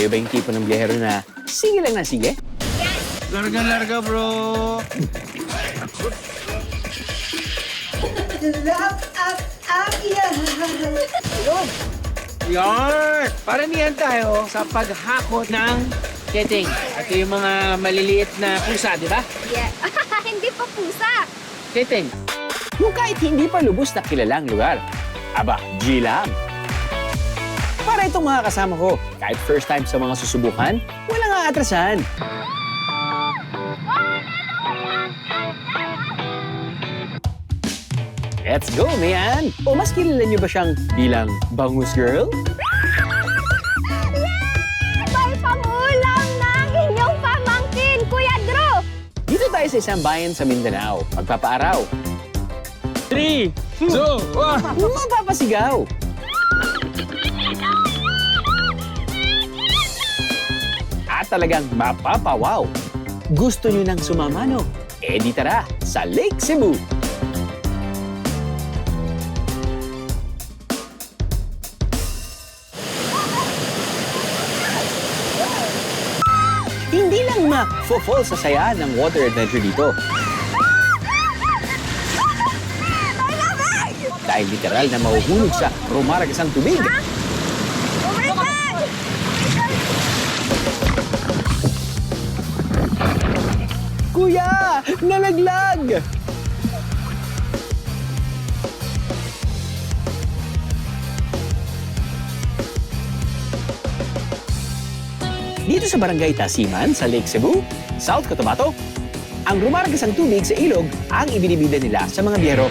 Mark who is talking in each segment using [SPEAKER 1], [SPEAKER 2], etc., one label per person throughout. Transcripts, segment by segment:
[SPEAKER 1] Kayo ba yung tipo ng biyahero na sige lang na sige?
[SPEAKER 2] Larga, bro.
[SPEAKER 3] Yan! Paramihan tayo sa paghakot ng keting. Ito yung mga maliliit na pusa, di ba?
[SPEAKER 4] Yeah. Hindi pa pusa.
[SPEAKER 3] Keting.
[SPEAKER 1] Yung kahit hindi pa lubos na kilalang lugar. Aba, G lang. Para itong mga kasama ko, kahit first time sa mga susubukan, walang aatrasan. Let's go, Mayan! O mas kilala niyo ba siyang bilang Bangus Girl?
[SPEAKER 4] May pangulam ng inyong pamangkin, Kuya Drew!
[SPEAKER 1] Dito tayo sa isang bayan sa Mindanao, magpapaaraw.
[SPEAKER 3] 3, 2, 1.
[SPEAKER 1] Mapapasigaw! At talagang mapapawaw! Gusto niyo nang sumama, no? Eh di tara sa Lake Cebu! Hindi lang ma-fall sa saya ng water adventure dito. Dahil literal na mahuhulog sa rumaragasang tubig.
[SPEAKER 4] Oh my God!
[SPEAKER 1] Kuya! Nalaglag! Dito sa Barangay Tasiman sa Lake Cebu, South Cotabato, ang rumaragasang tubig sa ilog ang ibinibida nila sa mga biyero.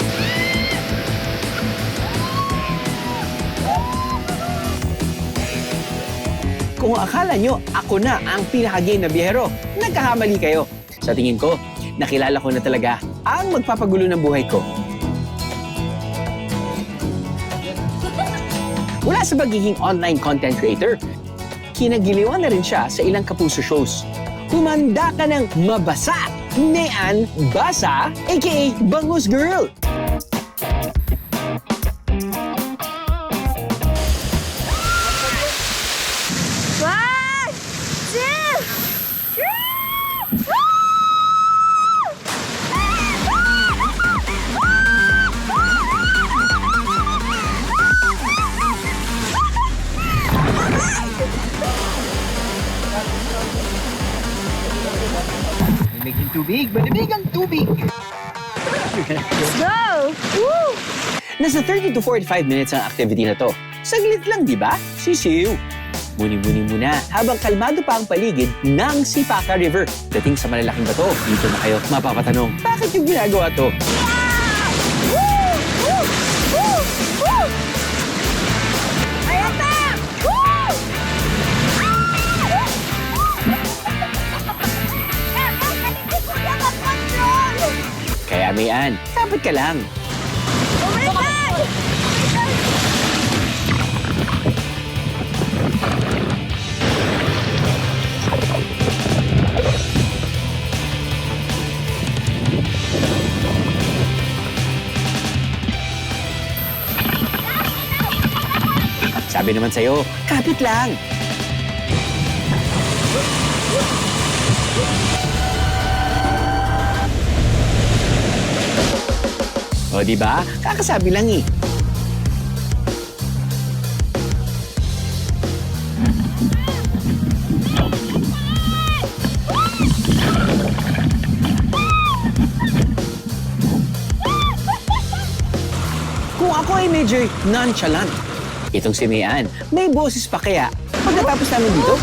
[SPEAKER 1] Kung akala nyo ako na ang pinakagay na biyero, nagkakamali kayo. Sa tingin ko, nakilala ko na talaga ang magpapagulo ng buhay ko. Mula sa pagiging online content creator, kinagiliwan na rin siya sa ilang kapuso shows. Humanda ka ng mabasa, Nean Basa, aka Bangus Girl.
[SPEAKER 4] One, two,
[SPEAKER 3] Naging tubig. Malamig ang tubig.
[SPEAKER 4] let's go! Woo!
[SPEAKER 1] Nasa 30 to 45 minutes ang activity na to. Saglit lang, di ba? Sisiw. Muni-muni muna habang kalmado pa ang paligid ng Sipaka River. Dating sa malalaking bato, dito na kayo mapapatanong, bakit yung ginagawa to?
[SPEAKER 4] Woo! Woo! Woo! Woo! Ayan na! Woo!
[SPEAKER 1] Kaya Mayan, dapat ka lang.
[SPEAKER 4] Oh my God!
[SPEAKER 1] Sabi naman sa'yo, kapit lang. O di ba? Kakasabi lang eh. Kung ako ay medyo nonchalant, itong si Mayan, may boses pa kaya pagkatapos namin dito?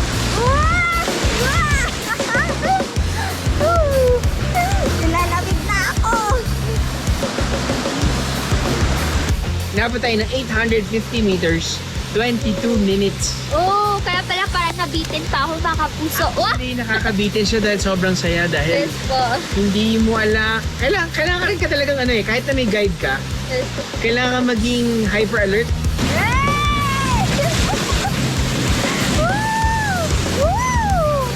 [SPEAKER 4] Nilalamig na ako!
[SPEAKER 3] Napatay tayo ng 850 meters, 22 minutes.
[SPEAKER 4] Oh, kaya pala parang nabitin pa ako mga kapuso. Wah!
[SPEAKER 3] Hindi nakakabitin siya dahil sobrang saya dahil
[SPEAKER 4] Yes po.
[SPEAKER 3] hindi mo ala. Kailangan rin ka talagang ano eh, kahit na may guide ka,
[SPEAKER 4] Yes po.
[SPEAKER 3] kailangan maging hyper alert.
[SPEAKER 4] Yay! Woo! Woo!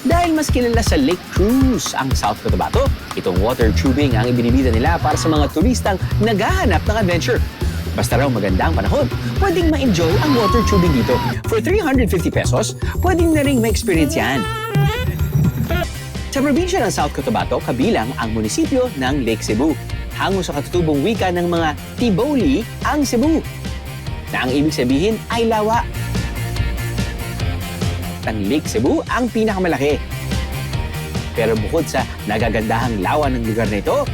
[SPEAKER 1] Dahil mas kilala sa Lake Cruise ang South Cotabato, itong water tubing ang ibinibida nila para sa mga turistang naghahanap ng adventure. Basta raw maganda ang panahon, pwedeng ma-enjoy ang water tubing dito. For 350 pesos, pwedeng na ring ma-experience yan. Sa probinsya ng South Cotabato, kabilang ang munisipyo ng Lake Cebu. Hango sa katutubong wika ng mga Tiboli ang Cebu, na ang ibig sabihin ay lawa. Ang Lake Cebu ang pinakamalaki. Pero bukod sa nagagandahang lawa ng lugar na ito,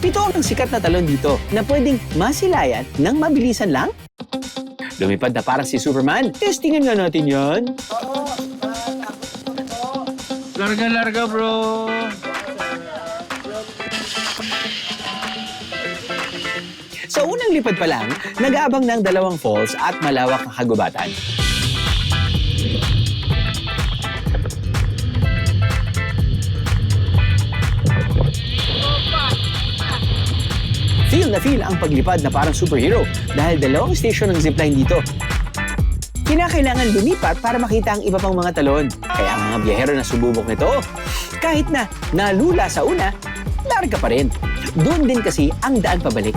[SPEAKER 1] ito ang sikat na talon dito na pwedeng masilayan ng mabilisan lang. Lumipad na parang si Superman. Testingan nga natin yan.
[SPEAKER 2] Larga, bro.
[SPEAKER 1] Sa unang lipad pa lang, nag-aabang ng 2 falls at malawak na kagubatan. Feel na feel ang paglipad na parang superhero dahil 2 station ng zipline dito. Kinakailangan lumipat para makita ang iba pang mga talon. Kaya ang mga biyahero na sububok nito, kahit na nalula sa una, larga pa rin. Doon din kasi ang daan pabalik.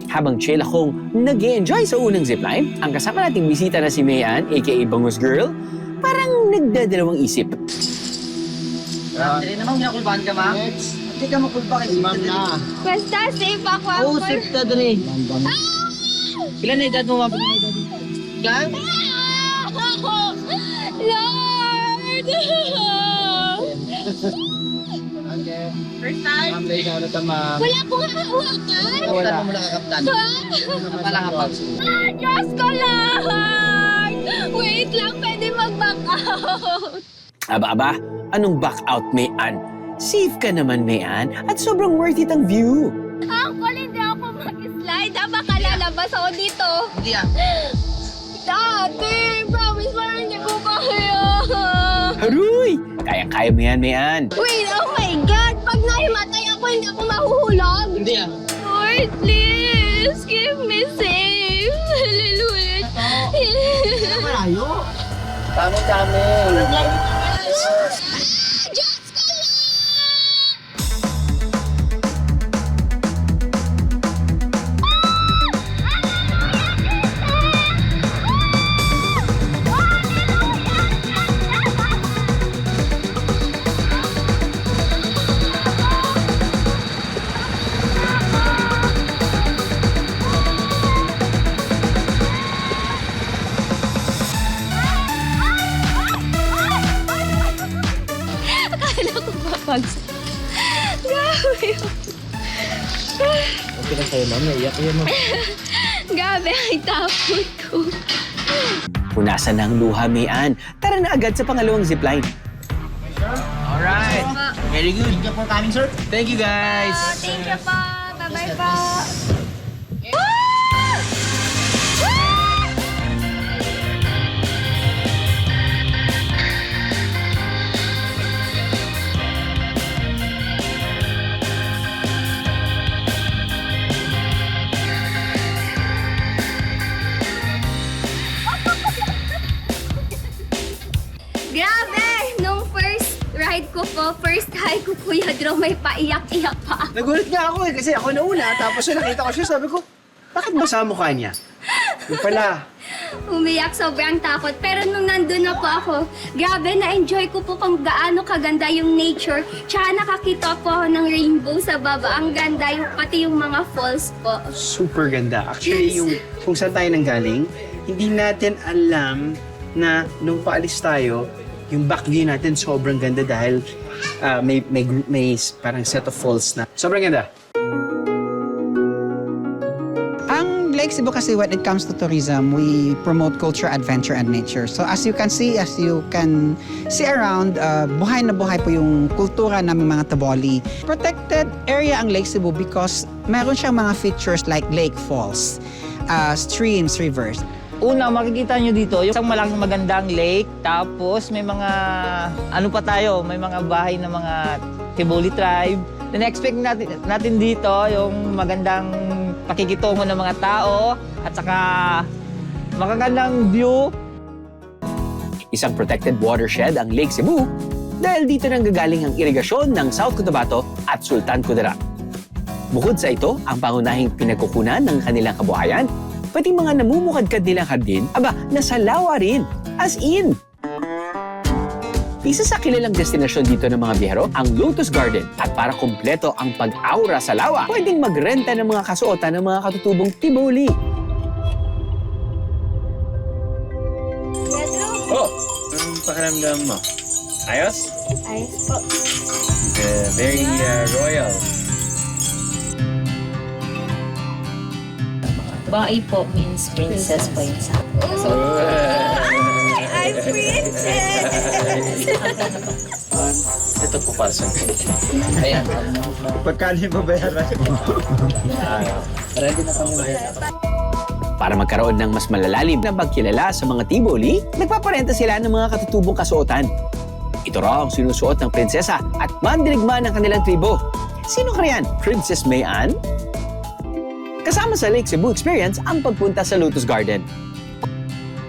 [SPEAKER 1] Habang chill akong nag-e-enjoy sa unang zipline, ang kasama nating bisita na si Mayan, aka Bangus Girl, parang nagdadalawang isip.
[SPEAKER 5] Hindi naman ginakulbahan ka, ma'am. Hindi ka makulba kasi ma'am na.
[SPEAKER 4] Basta safe ako.
[SPEAKER 5] Oo,
[SPEAKER 4] Uncle.
[SPEAKER 5] safe ka dali. Ilan na edad mo, ma'am? Ilan?
[SPEAKER 4] Lord! First time?
[SPEAKER 5] Ma'am, dahil ka na ma'am.
[SPEAKER 4] Wala akong hahawakan.
[SPEAKER 5] Wala mo nakakaptan. Wala ka pa.
[SPEAKER 4] Diyos ko lang! Wait lang, pwede mag-back out.
[SPEAKER 1] Aba, anong back out, Mayan? Safe ka naman, Mayan, at sobrang worth it ang view.
[SPEAKER 4] Uncle, hindi ako mag-slide. Baka lalabas ako dito.
[SPEAKER 5] Hindi ah.
[SPEAKER 4] Dati, promise parang hindi ko kaya.
[SPEAKER 1] Haruy! Kaya-kaya mo yan, Mayan.
[SPEAKER 4] Wait, oh my God! Pag nahimatay ako, hindi ako mahuhulog.
[SPEAKER 5] Hindi ah.
[SPEAKER 4] Lord, please, keep me safe. Hallelujah.
[SPEAKER 5] Malayo. Kami.
[SPEAKER 4] Diyos ko lang! Akala ko babagsak. Grabe.
[SPEAKER 5] Okay lang sa'yo, ma'am. Naiyak yan, ma'am.
[SPEAKER 4] Grabe, ay takot ko.
[SPEAKER 1] Punasan na ang luha, Mayan. Tara na agad sa pangalawang zipline.
[SPEAKER 2] Alright. Very good.
[SPEAKER 5] Thank you for coming, sir.
[SPEAKER 2] Thank you, guys.
[SPEAKER 4] Thank you po. Bye-bye po. Grabe! Nung first ride ko po, first hike ko, Kuya Drew, may paiyak-iyak pa.
[SPEAKER 3] Nagulat nga ako kasi ako nauna. Tapos nung nakita ko siya, sabi ko, bakit basa ang mukha niya? Yung pala,
[SPEAKER 4] Umiyak, sobrang takot. Pero nung nandun na po ako, grabe, na-enjoy ko po kung gaano kaganda yung nature. Tsaka nakakita po ako ng rainbow sa baba. Ang ganda, yung, pati yung mga falls po.
[SPEAKER 3] super ganda. Actually,
[SPEAKER 4] Yes.
[SPEAKER 3] yung kung saan tayo nanggaling, hindi natin alam na nung paalis tayo, yung back view natin sobrang ganda dahil may parang set of falls na. Sobrang ganda.
[SPEAKER 6] Ang Lake Cebu kasi when it comes to tourism, we promote culture, adventure, and nature. So as you can see around, buhay na buhay po yung kultura ng mga Taboli. Protected area ang Lake Cebu because meron siyang mga features like lake falls, streams, rivers.
[SPEAKER 5] Una, makikita nyo dito, yung isang malaking magandang lake, tapos may mga, may mga bahay ng mga Tiboli tribe. Then expect natin dito yung magandang pakikitungo ng mga tao, at saka makagandang view.
[SPEAKER 1] Isang protected watershed ang Lake Cebu dahil dito nang gagaling ang irigasyon ng South Cotabato at Sultan Kudarat. Bukod sa ito, ang pangunahing pinagkukunan ng kanilang kabuhayan, pati mga namumukadkad nilang hardin, nasa lawa rin. As in! Isa sa kilalang destinasyon dito ng mga biyahero, ang Lotus Garden. At para kumpleto ang pag-aura sa lawa, pwedeng magrenta ng mga kasuotan ng mga katutubong Tiboli.
[SPEAKER 3] Oh! Anong pakiramdam mo? Ayos?
[SPEAKER 4] Ayos po.
[SPEAKER 3] Very royal.
[SPEAKER 7] Bai po means princess po yun sa
[SPEAKER 4] I'm princess!
[SPEAKER 3] Ito po para sa ayan. Pagkano yung babayaran? Ready na kami bayaran.
[SPEAKER 1] Para magkaroon ng mas malalalim na pagkilala sa mga Tiboli, nagpaparenta sila ng mga katutubong kasuotan. Ito raw ang sinusuot ng prinsesa at mandirigma ng kanilang tribo. Sino kaya yan? Princess Mayan? Kasama sa Lake Cebu experience ang pagpunta sa Lotus Garden.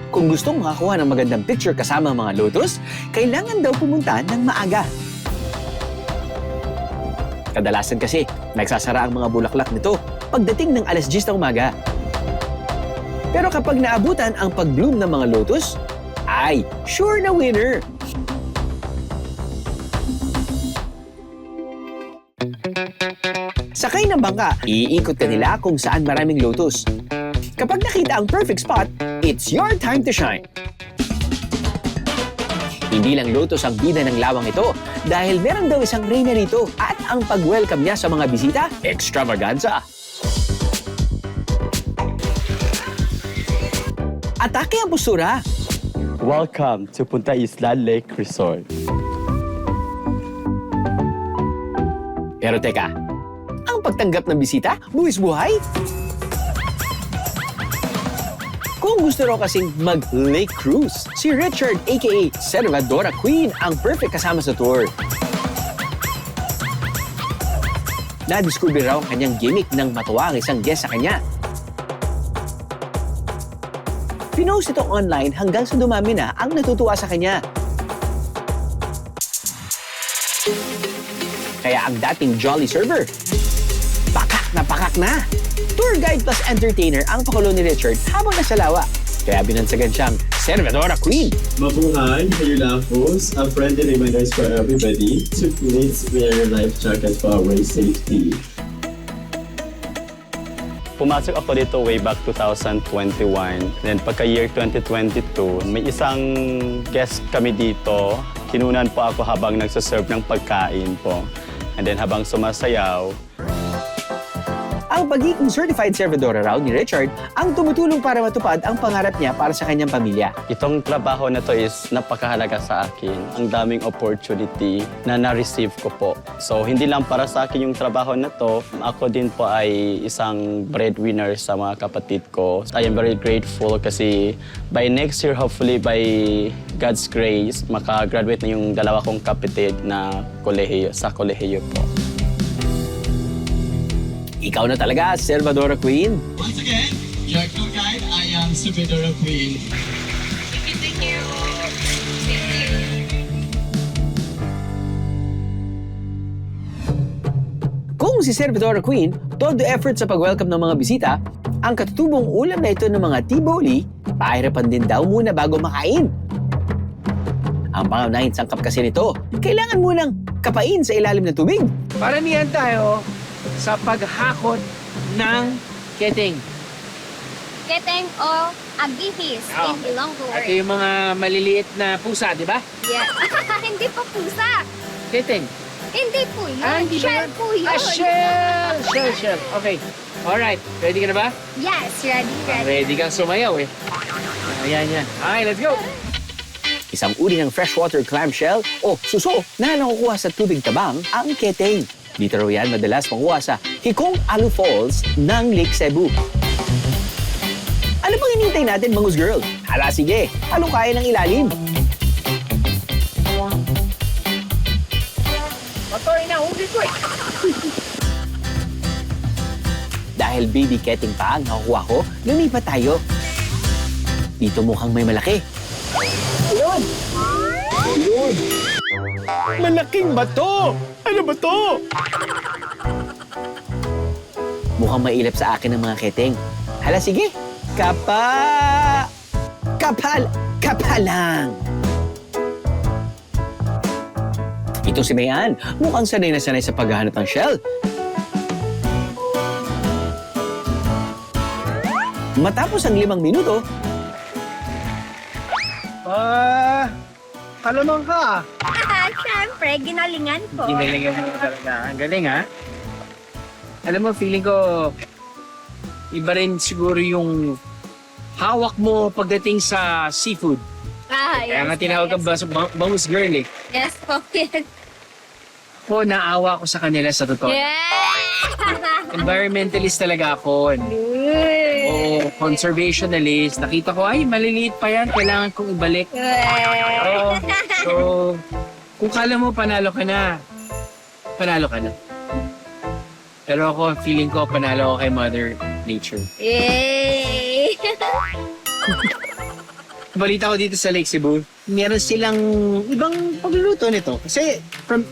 [SPEAKER 1] Kung gustong makakuha ng magandang picture kasama ang mga lotus, kailangan daw pumunta ng maaga. Kadalasan kasi, nagsasara ang mga bulaklak nito pagdating ng alas 10 ng umaga. Pero kapag naabutan ang pag-bloom ng mga lotus, ay sure na winner! Sakay ng bangka, iikot ka nila kung saan maraming lotus. Kapag nakita ang perfect spot, it's your time to shine. Hindi lang lotus ang bida ng lawang ito dahil meron daw isang reyna rito at ang pag-welcome niya sa mga bisita, extravaganza. Atake ang postura.
[SPEAKER 8] Welcome to Punta Isla Lake Resort.
[SPEAKER 1] Pero teka, ang pagtanggap ng bisita, buwis buhay? Kung gusto raw kasing mag-lake cruise, si Richard aka Servadora Queen ang perfect kasama sa tour. Nadiskubre raw ang kanyang gimmick nang matuwa ang isang guest sa kanya. Pinost ito online hanggang sa dumami na ang natutuwa sa kanya. Kaya ang dating jolly server, pakak na! Tour guide plus entertainer ang pakulo ni Richard habang nasa lawa. Kaya binansagan siyang Servadora Queen.
[SPEAKER 9] Mabuhay, Hayulafos, a friendly reminders for everybody to please wear your life jacket for our safety.
[SPEAKER 8] Pumasok ako dito way back 2021. Then pagka year 2022, may isang guest kami dito. Kinunan po ako habang nagsaserve ng pagkain po. And then habang sumasayaw,
[SPEAKER 1] Ang pagiging certified servidora raw ni Richard ang tumutulong para matupad ang pangarap niya para sa kanyang pamilya.
[SPEAKER 8] itong trabaho na to is napakahalaga sa akin. Ang daming opportunity na na-receive ko po. So hindi lang para sa akin yung trabaho na to, ako din po ay isang breadwinner sa mga kapatid ko. I am very grateful kasi by next year, hopefully by God's grace, makagraduate na yung dalawa kong kapatid na sa kolehiyo po.
[SPEAKER 1] Ikaw na talaga, Servadora Queen.
[SPEAKER 9] Once again, your tour guide, I am Subidora Queen.
[SPEAKER 4] Thank you. Thank you.
[SPEAKER 1] Kung si Servadora Queen, todo effort sa pag-welcome ng mga bisita, ang katutubong ulam na ito ng mga Tiboli, pahirapan din daw muna bago makain. Ang pangunahing sangkap kasi nito, kailangan munang kapain sa ilalim ng tubig.
[SPEAKER 3] Paramihan tayo sa paghakot ng keting.
[SPEAKER 4] Keteng o agihis in Ilonggo
[SPEAKER 3] Ito
[SPEAKER 4] word.
[SPEAKER 3] yung mga maliliit na pusa, di ba?
[SPEAKER 4] Yeah. Hindi pa pusa.
[SPEAKER 3] Keting.
[SPEAKER 4] Hindi po yun.
[SPEAKER 3] Hindi ba
[SPEAKER 4] Shell
[SPEAKER 3] yan?
[SPEAKER 4] po yun.
[SPEAKER 3] Shell. Okay. Alright. Ready ka na ba?
[SPEAKER 4] Yes, ready.
[SPEAKER 3] Ready kang sumayaw eh. Ayan. Okay, let's go.
[SPEAKER 1] Isang uri ng freshwater clamshell o suso na nakukuha sa tubig tabang ang keteng. Dito raw yan madalas makuha sa Hikong Alu Falls ng Lake Cebu. Ano bang hinihintay natin, Mangus Girl? Hala, sige, halukay ng ilalim.
[SPEAKER 3] Motor na, huli ko eh.
[SPEAKER 1] Dahil baby ketting pa ang nakukuha ko, lumipat tayo. Dito mukhang may malaki. Ayun! Malaking bato! Ano ba to? Mukhang mailap sa akin ng mga keteng. Hala, sige. Kapalang. Itong si Mayan, mukhang sanay na sanay sa paghahanap ng shell. Matapos ang 5 minuto,
[SPEAKER 3] Kalamang ka.
[SPEAKER 4] Siyempre, ginalingan ko.
[SPEAKER 3] Ginalingan mo talaga. Ang galing, ha? Alam mo, feeling ko, iba rin siguro yung hawak mo pagdating sa seafood. Kaya nga tinawag kang bangus girl, eh.
[SPEAKER 4] Yes po, yes.
[SPEAKER 3] Ako, naawa ko sa kanila sa totoo. Environmentalist talaga ako. Oo, conservationalist. Nakita ko, ay, maliliit pa yan. Kailangan kong ibalik. Oo. So, kung kala mo, panalo ka na. Panalo ka na. Pero ako, feeling ko, panalo ako kay Mother Nature.
[SPEAKER 4] Yay!
[SPEAKER 3] Balita ko dito sa Lake Cebu, meron silang ibang pagluluto nito. Kasi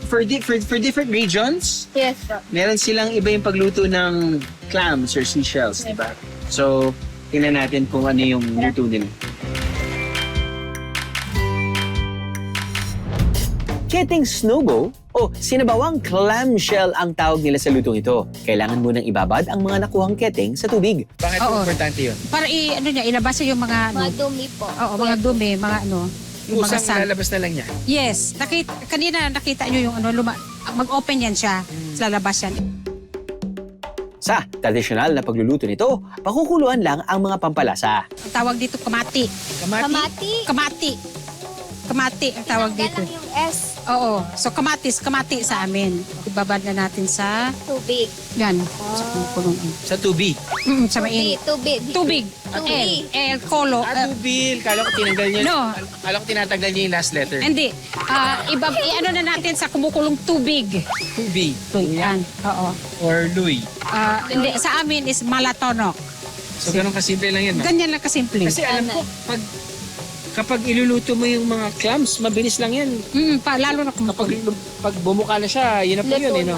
[SPEAKER 3] for different regions,
[SPEAKER 4] Yes po.
[SPEAKER 3] meron silang iba yung pagluto ng clams or seashells, di ba? So, tingnan natin kung ano yung luto nila.
[SPEAKER 1] keteng snowbow o sinabawang clamshell ang tawag nila sa lutong ito. Kailangan munang ibabad ang mga nakuhang keteng sa tubig.
[SPEAKER 3] Bakit importante yun?
[SPEAKER 10] Para ilabas yung mga
[SPEAKER 4] Mga dumi po.
[SPEAKER 10] Oo, mga dumi, mga yung mga
[SPEAKER 3] Kusang lalabas na lang niya.
[SPEAKER 10] Yes, kanina nakita nyo yung mag-open yan siya, lalabas yan.
[SPEAKER 1] Sa tradisyonal na pagluluto nito, pakukuluan lang ang mga pampalasa.
[SPEAKER 10] Ang tawag dito kamati.
[SPEAKER 4] Kamati.
[SPEAKER 10] Kamati ang tawag dito.
[SPEAKER 4] Lang yung S.
[SPEAKER 10] Oo, so kamati sa amin. Ibabad na natin sa
[SPEAKER 4] Tubig.
[SPEAKER 10] yan, sa punong.
[SPEAKER 3] Sa tubig.
[SPEAKER 10] Sa mainit.
[SPEAKER 4] Tubig.
[SPEAKER 10] Tubig.
[SPEAKER 4] Tubig.
[SPEAKER 10] Kolo.
[SPEAKER 3] Tubil. Kala ko tinanggal niya.
[SPEAKER 10] No.
[SPEAKER 3] Kala ko tinatanggal niya yung last letter.
[SPEAKER 10] Hindi. Ano na natin sa kumukulong tubig.
[SPEAKER 3] Tubig.
[SPEAKER 10] Yan. Oo.
[SPEAKER 3] Or luy.
[SPEAKER 10] Hindi, sa amin is malatonok.
[SPEAKER 3] So, ganun kasimple lang yan. No?
[SPEAKER 10] Ganyan lang kasimple.
[SPEAKER 3] Kasi alam ko, kapag iluluto mo yung mga clams, mabilis lang yan.
[SPEAKER 10] Lalo na
[SPEAKER 3] Pag bumuka na siya, yun na po yun. Eh, no?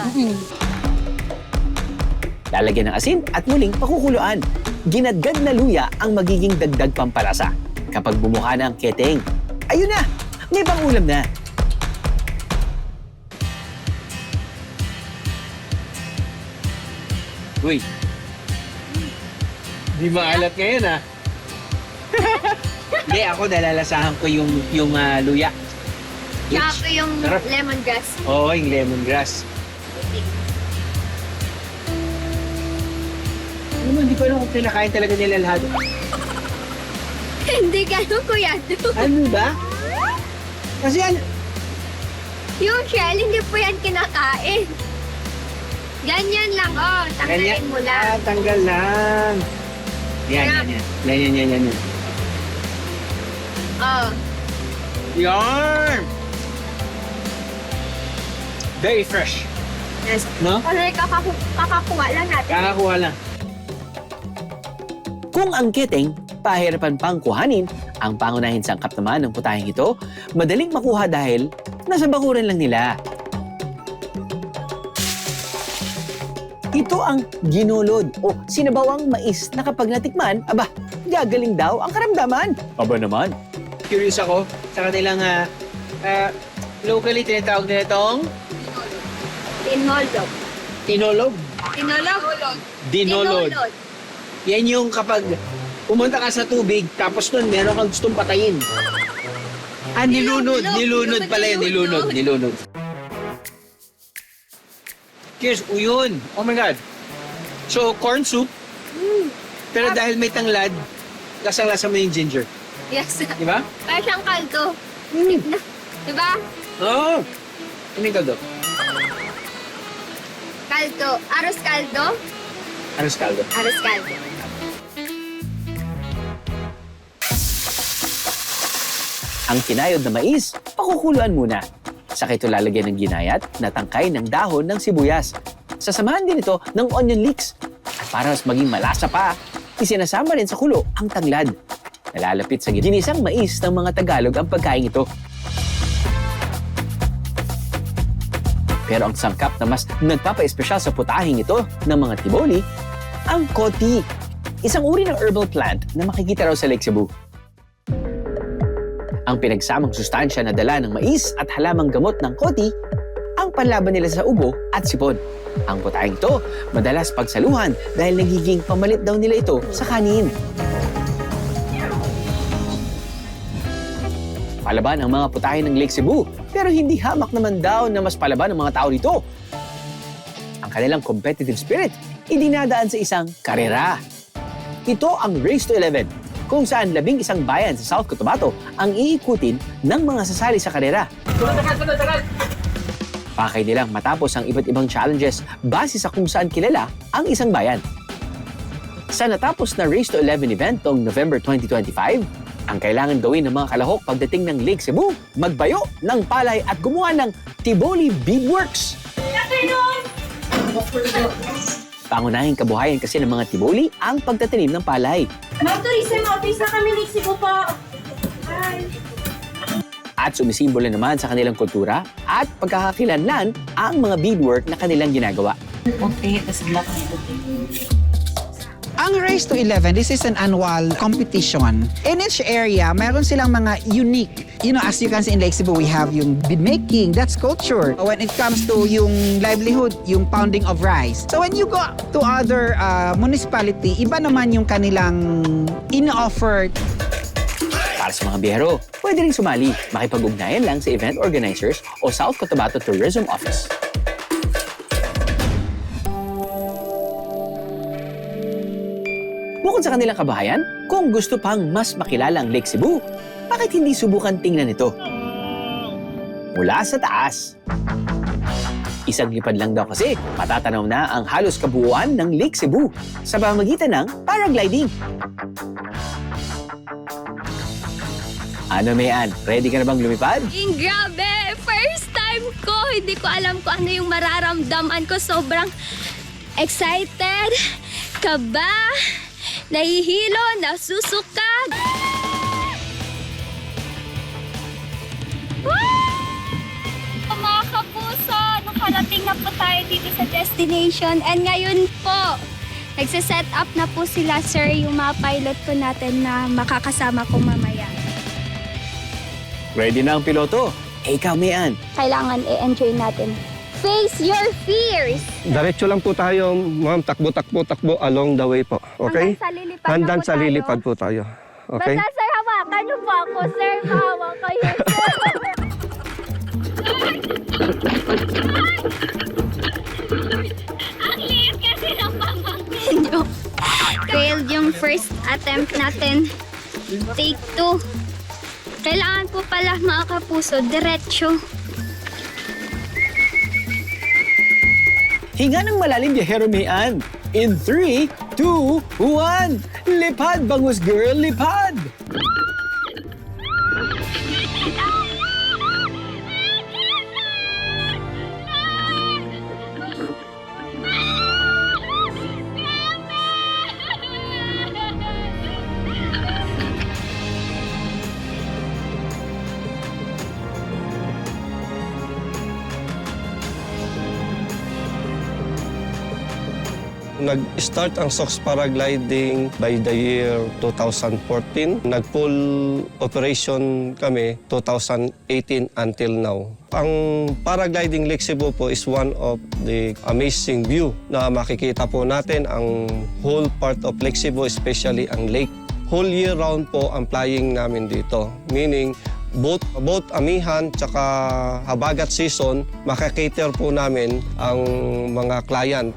[SPEAKER 1] Lalagyan ng asin at muling pakukuluan. Ginadgad na luya ang magiging dagdag pampalasa. Kapag bumuka na ang keteng, ayun na! May pangulam na!
[SPEAKER 3] Uy. Di maalat ngayon, ah. Hindi, ako nalalasahan ko yung luya.
[SPEAKER 4] Tsaka po yung
[SPEAKER 3] Sarap.
[SPEAKER 4] lemongrass.
[SPEAKER 3] Oo, yung lemongrass. Ano mo, hindi ko alam kung pinakain talaga nila lahat.
[SPEAKER 4] Hindi ganun, Kuya Du.
[SPEAKER 3] Ano ba? Kasi
[SPEAKER 4] Yung shell, hindi po yan kinakain. Ganyan lang, oh. Tanggalin mo lang.
[SPEAKER 3] tanggal lang. Yan.
[SPEAKER 4] Oh.
[SPEAKER 3] Yarn! Very fresh.
[SPEAKER 4] Yes.
[SPEAKER 3] No?
[SPEAKER 4] Kasi kakakuha lang natin.
[SPEAKER 3] Kakakuha lang.
[SPEAKER 1] Kung ang keteng pahirapan pang kuhanin, ang pangunahing sangkap naman ng putahing ito, madaling makuha dahil nasa bakuran lang nila. Ito ang ginulod o sinabawang mais na kapag natikman, aba, gagaling daw ang karamdaman. Aba naman.
[SPEAKER 3] Curious ako sa kanilang locally tinatawag nila itong
[SPEAKER 4] Tinolog.
[SPEAKER 3] tinolog.
[SPEAKER 4] Tinolog?
[SPEAKER 3] Dinolod. Yan yung kapag pumunta ka sa tubig, tapos nun meron kang gustong patayin. Nilunod. Nilunod pala yun. Nilunod. Cheers, uyon. Oh my God. So, corn soup. Pero dahil may tanglad, lasang-lasa mo yung ginger.
[SPEAKER 4] Yes.
[SPEAKER 3] Di ba?
[SPEAKER 4] Parang siyang kaldo. Diba?
[SPEAKER 3] Oo. Ano yung kaldo?
[SPEAKER 4] Kaldo. Aros kaldo?
[SPEAKER 3] Aros kaldo.
[SPEAKER 4] Aros kaldo.
[SPEAKER 1] Ang kinayod na mais, pakukuluan muna. Saka ito lalagyan ng ginayat na tangkay ng dahon ng sibuyas. Sasamahan din ito ng onion leeks. At para mas maging malasa pa, isinasama rin sa kulo ang tanglad. Nalalapit sa ginisang mais ng mga Tagalog ang pagkain ito. Pero ang sangkap na mas nagpapa-espesyal sa putahing ito ng mga Tiboli ang koti. Isang uri ng herbal plant na makikita raw sa Lake Cebu. Ang pinagsamang sustansya na dala ng mais at halamang gamot ng koti ang panlaban nila sa ubo at sipon. Ang putahing ito, madalas pagsaluhan dahil nagiging pamalit daw nila ito sa kanin. Palaban ang mga putahe ng Lake Cebu, pero hindi hamak naman daw na mas palaban ang mga tao dito. Ang kanilang competitive spirit, idinadaan sa isang karera. Ito ang Race to 11, kung saan 11 bayan sa South Cotabato ang iikutin ng mga sasali sa karera. Pakay nilang matapos ang iba't ibang challenges base sa kung saan kilala ang isang bayan. Sa natapos na Race to 11 event noong November 2025, ang kailangan gawin ng mga kalahok pagdating ng Lake Cebu, magbayo ng palay at gumawa ng Tiboli Beadworks. Pangunahing kabuhayan kasi ng mga Tiboli ang pagtatanim ng palay.
[SPEAKER 4] Ma'am, tourism office na kami, Lake Cebu po. Hi.
[SPEAKER 1] At sumisimbolo naman sa kanilang kultura at pagkakakilanlan ang mga beadwork na kanilang ginagawa.
[SPEAKER 6] Ang Race to 11, this is an annual competition. In each area, meron silang mga unique. You know, as you can see in Lake Cebu, we have yung bead making, that's culture. When it comes to yung livelihood, yung pounding of rice. So when you go to other municipality, iba naman yung kanilang in-offer.
[SPEAKER 1] Para sa mga biyahero, pwede rin sumali. Makipag-ugnayan lang sa event organizers o South Cotabato Tourism Office. Bukod sa kanilang kabahayan, kung gusto pang mas makilala ang Lake Cebu, bakit hindi subukan tingnan ito? Mula sa taas. Isang lipad lang daw kasi, matatanaw na ang halos kabuuan ng Lake Cebu sa pamamagitan ng paragliding. Ano, Mayan? Ready ka na bang lumipad?
[SPEAKER 4] Grabe! First time ko! Hindi ko alam kung ano yung mararamdaman ko. Sobrang excited, kaba, nahihilo, nasusukad. Mga kapuso, nakarating na po tayo dito sa destination. And ngayon po, nagsiset up na po sila, sir, yung mga pilot po natin na makakasama ko mamaya.
[SPEAKER 1] Ready na ang piloto? Eh, ikaw, Mayan.
[SPEAKER 4] Kailangan i-enjoy natin. Face your fears!
[SPEAKER 11] Diretso lang po tayo, ma'am. Takbo along the way po. Okay?
[SPEAKER 4] Hanggang sa lilipad
[SPEAKER 11] Hanggang sa lilipad
[SPEAKER 4] na po tayo.
[SPEAKER 11] po tayo. Okay?
[SPEAKER 4] Basta, sir, hawakan niyo po ako, sir. Mahawak kayo, sir. Ang liit kasi ng pamangkin niyo. Failed yung first attempt natin. Take 2. Kailangan po pala, mga kapuso, diretso.
[SPEAKER 1] Hinga ng malalim, biyahero, Mayan. In 3, 2, 1. Lipad, bangus girl, lipad!
[SPEAKER 11] Nag-start ang SOX paragliding by the year 2014. Nag-full operation kami 2018 until now. Ang paragliding Lake Cebu po is one of the amazing view na makikita po natin ang whole part of Lake Cebu, especially ang lake. Whole year round po ang flying namin dito. Meaning, both amihan tsaka habagat season, makakater po namin ang mga client.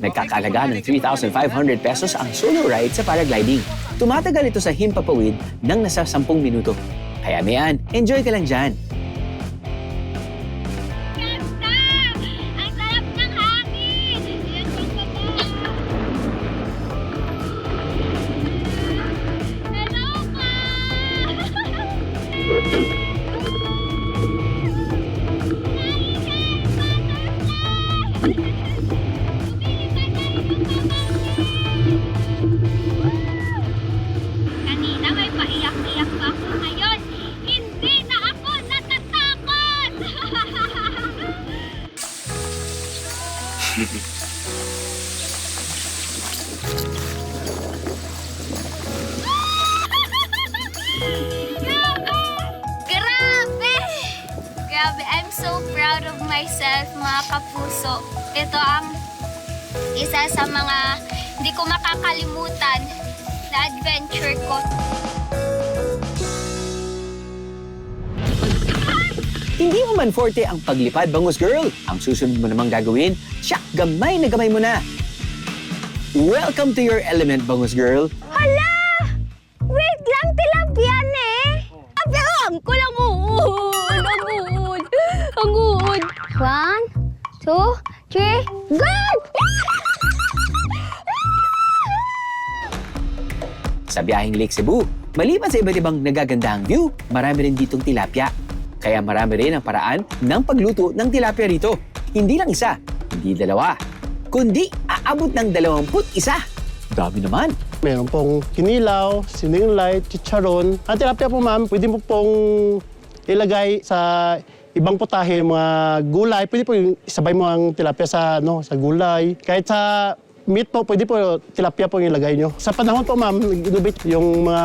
[SPEAKER 1] Nagkakalaga ng 3,500 pesos ang solo ride sa paragliding. Tumatagal ito sa himpapawid ng nasa 10 minuto. Kaya, Mayan, enjoy ka lang dyan.
[SPEAKER 4] Ang sarap ng hangin! Hello, ma! Kanina may paiyak-iyak pa ako. Ngayon, hindi na ako natatakot! myself, mga kapuso. Ito ang isa sa mga hindi ko makakalimutan na adventure ko.
[SPEAKER 1] Hindi mo man forte ang paglipad, Bangus Girl. Ang susunod mo namang gagawin, siya, gamay na gamay mo na. Welcome to your element, Bangus Girl.
[SPEAKER 4] Hala! Wait lang, tilapia eh. Ang kulang uod. Ang uod. 1, 2, 3, go!
[SPEAKER 1] Sa biyaheng Lake Cebu, maliban sa iba't ibang nagagandahang view, marami rin ditong tilapia. Kaya marami rin ang paraan ng pagluto ng tilapia rito. Hindi lang isa, hindi dalawa, kundi aabot ng 21. Dami naman.
[SPEAKER 12] Meron pong kinilaw, sininglay, chicharon. Ang tilapia po ma'am, pwede mo pong ilagay sa ibang putahe, mga gulay. Pwede po yung isabay mo ang tilapia sa gulay. Kahit sa meat po, pwede po tilapia po yung ilagay nyo. Sa panahon po ma'am, nag-innovate yung mga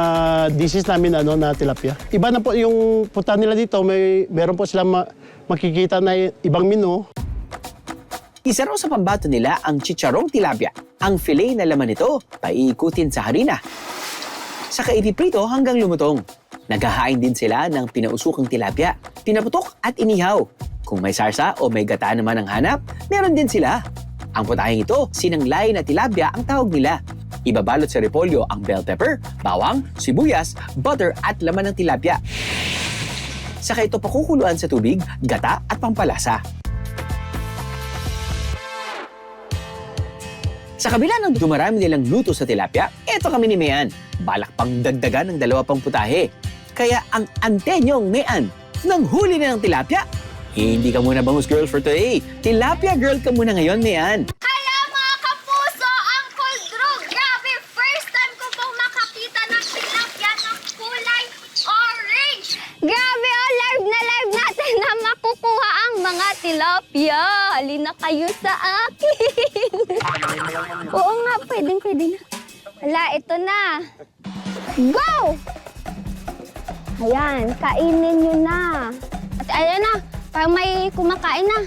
[SPEAKER 12] dishes namin na tilapia. Iba na po yung punta nila dito, meron po silang makikita na ibang menu.
[SPEAKER 1] Isa raw sa pambato nila ang chicharong tilapia. Ang fillet na laman nito, paiikutin sa harina. Saka ipiprito hanggang lumutong. Naghahain din sila ng pinausukang tilapia, pinaputok at inihaw. Kung may sarsa o may gata naman ang hanap, meron din sila. Ang putaheng ito, sinanglay na tilapia ang tawag nila. Ibabalot sa repolyo ang bell pepper, bawang, sibuyas, butter at laman ng tilapia. Saka ito pakukuluan sa tubig, gata at pampalasa. Sa kabila ng dumarami nilang luto sa tilapia, eto kami ni Mayan. Balak pang dagdagan ng 2 pang putahe. Kaya ang antenyong Mayan, nang huli na ng tilapia. Hindi ka muna Bangus Girl for today. Tilapia Girl ka muna ngayon, Mayan.
[SPEAKER 4] Hello mga kapuso! Uncle Drew! Grabe! First time ko pong makakita ng tilapia na kulay orange! Grabe live na live natin na makukuha ang mga tilapia! Halina kayo sa akin! Oo nga, pwede na. Hala, ito na. Go! Ayan, kainin nyo na. At ayan na, parang may kumakain na.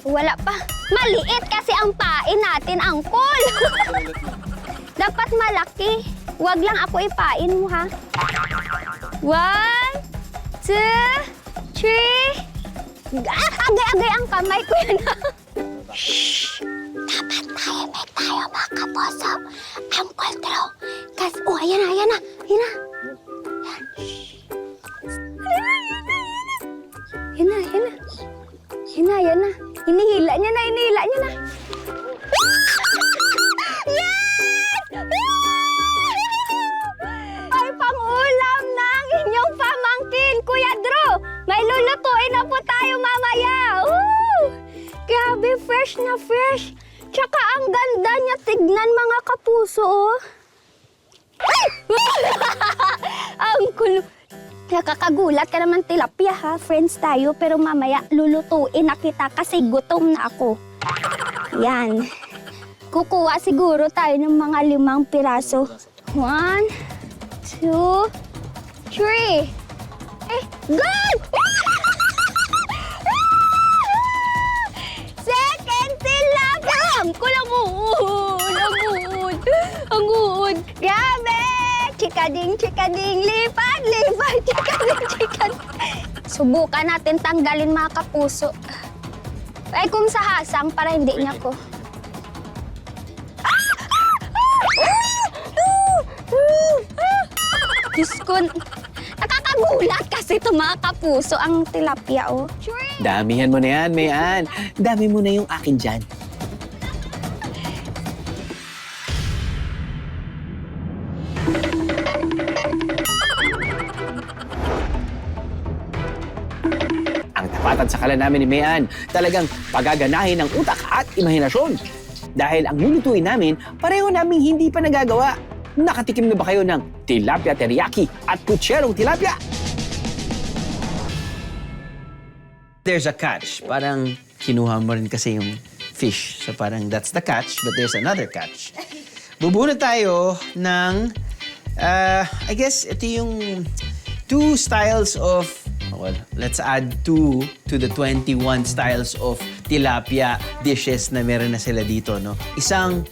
[SPEAKER 4] Wala pa. Maliit kasi ang pain natin, angkol. Dapat malaki. Huwag lang ako ipain mo, ha? 1, 2, 3. Agay-agay ang kamay ko yan. Shhh! Dapat tahimik tayo, mga kapuso. Uncle Drew. Kasi, ayan na. Yan. Yan na. Hinihila niya na. Yes! Ay, pangulam ng inyong pamangkin, Kuya Drew. May lulutuin na po tayo mamaya. Grabe, fresh na fresh. Tsaka ang ganda niya tignan, mga kapuso, oh. Ang kulo. Nakakagulat ka naman, tilapia, ha? Friends tayo, pero mamaya lulutuin na kita kasi gutom na ako. Yan. Kukuha siguro tayo ng mga 5 piraso. 1, 2, 3. Go! Second tilapia! Ang kulang uod. Ang uod. Grabe! Chikading, lipat, chikading. Subukan natin tanggalin, mga kapuso. Ay, kung sa hasang, para hindi niya ko. Diyos ko, nakakagulat kasi ito, mga kapuso, ang tilapia, oh.
[SPEAKER 1] Damihan mo na yan, Mayan. Dami mo na yung akin dyan. Ang tapatan sa kala namin ni Mayan, talagang pagaganahin ng utak at imahinasyon. Dahil ang lulutuin namin, pareho naming hindi pa nagagawa. Nakatikim na ba kayo ng tilapia teriyaki at putserong tilapia?
[SPEAKER 3] There's a catch. Parang kinuha mo rin kasi yung fish. So parang that's the catch, but there's another catch. Bubunot tayo ng, I guess ito yung 2 styles of Well, let's add 2 to the 21 styles of tilapia dishes na meron na sila dito, no? Isang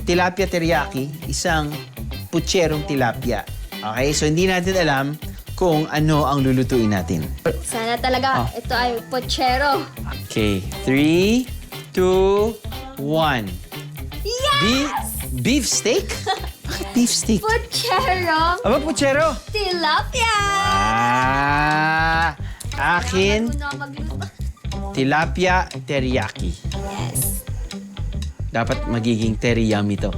[SPEAKER 3] tilapia teriyaki, isang pucherong tilapia. Okay, so hindi natin alam kung ano ang lulutuin natin.
[SPEAKER 4] Sana talaga ito ay pochero.
[SPEAKER 3] Okay, 3, 2, 1.
[SPEAKER 4] Yes!
[SPEAKER 3] Beef steak? Bakit beef steak?
[SPEAKER 4] Pochero
[SPEAKER 3] Aba, puchero!
[SPEAKER 4] tilapia!
[SPEAKER 3] Akin,
[SPEAKER 4] Ano magluto?
[SPEAKER 3] tilapia teriyaki.
[SPEAKER 4] Yes.
[SPEAKER 3] Dapat magiging teriyami to.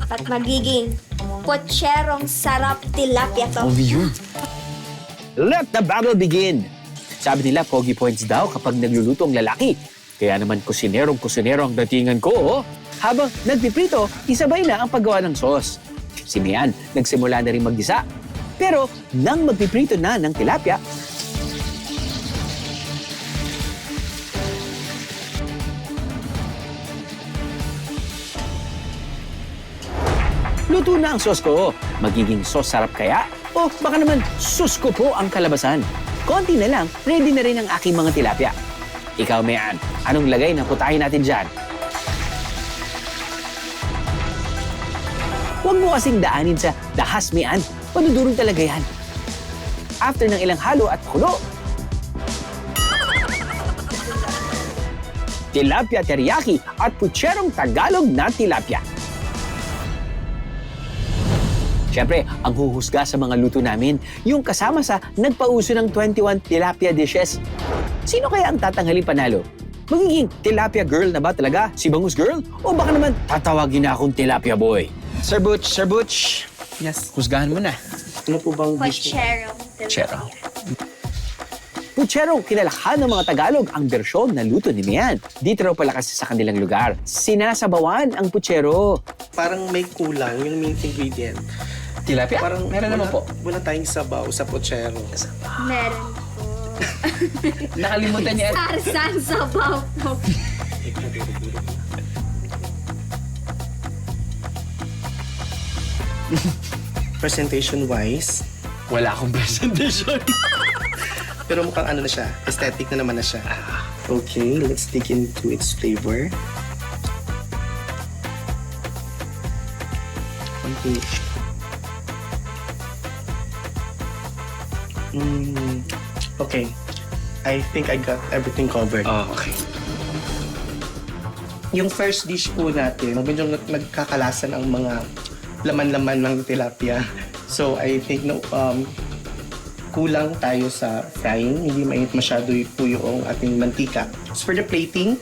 [SPEAKER 4] At magiging pocherong sarap tilapia to.
[SPEAKER 3] Yun.
[SPEAKER 1] Let the battle begin! Sabi nila, pogi points daw kapag nagluluto ang lalaki. Kaya naman kusinero ang datingan ko, oh. Habang nagpiprito, isabay na ang paggawa ng sauce. Si Mian, nagsimula na rin maggisa. Pero nang magpiprito na ng tilapia, luto na ang sauce ko. Magiging sauce sarap kaya? O baka naman sus ko po ang kalabasan. Konti na lang, ready na rin ang aking mga tilapia. Ikaw, Mian, anong lagay na putahin natin dyan? Huwag mo kasing daanin sa dahas, Mian. Madudurog talaga yan. After ng ilang halo at kulo, tilapia teriyaki at pucherong Tagalog na tilapia. Siyempre, ang huhusga sa mga luto namin, yung kasama sa nagpauso ng 21 tilapia dishes. Sino kaya ang tatanghaling panalo? Magiging tilapia girl na ba talaga? Si Bangus girl? O baka naman tatawagin na akong tilapia boy?
[SPEAKER 3] Sir Butch.
[SPEAKER 2] Yes.
[SPEAKER 3] Husgahan mo na.
[SPEAKER 2] Ano po bang dish?
[SPEAKER 4] Pocherong tilapia.
[SPEAKER 1] Pucherong kinalakhan ng mga Tagalog ang bersyon na luto ni Mian. Dito raw pala kasi sa kanilang lugar. Sinasabawan ang puchero.
[SPEAKER 13] Parang may kulang yung main ingredient.
[SPEAKER 3] Tilapia?
[SPEAKER 13] Parang
[SPEAKER 3] meron naman po.
[SPEAKER 13] Wala tayong sabaw sa pochero.
[SPEAKER 4] Meron po.
[SPEAKER 3] Nakalimutan niya.
[SPEAKER 4] Sarsan sabaw po.
[SPEAKER 13] Presentation-wise,
[SPEAKER 3] Wala akong presentation.
[SPEAKER 13] pero mukhang ano na siya, aesthetic na naman na siya. Okay, let's dig into its flavor. Okay. Okay. I think I got everything covered.
[SPEAKER 3] Okay.
[SPEAKER 13] Yung first dish po natin, medyo nagkakalasan ang mga laman-laman ng tilapia. So, I think kulang tayo sa frying. Hindi mainit masyado po yung ating mantika. So, for the plating,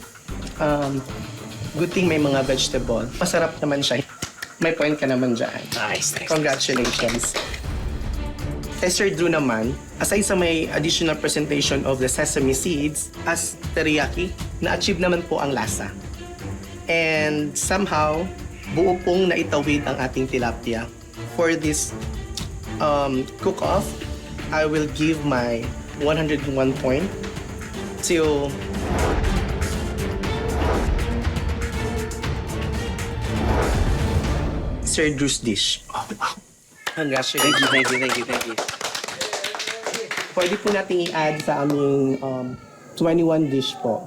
[SPEAKER 13] good thing may mga vegetable. Masarap naman siya. May point ka naman dyan.
[SPEAKER 3] Nice.
[SPEAKER 13] Congratulations. Kay Sir Drew naman, aside sa may additional presentation of the sesame seeds as teriyaki, na-achieve naman po ang lasa. And somehow, buo pong naitawid ang ating tilapia. For this cook-off, I will give my 101 point to Sir Drew's dish. Congratulations.
[SPEAKER 3] Thank you.
[SPEAKER 13] Pwede po natin i-add sa aming 21 dish po.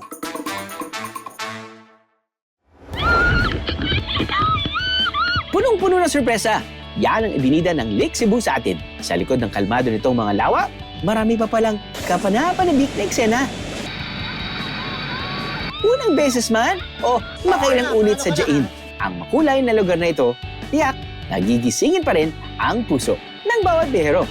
[SPEAKER 1] Punong-puno ng sorpresa. Yan ang ibinida ng Lake Cebu sa atin. Sa likod ng kalmado nitong mga lawa, marami pa palang kapanapanabik na eksena. Unang beses man o makailang ulit sa Jain, ang makulay na lugar na ito, tiyak, nagigisingin pa rin ang puso ng bawat behero.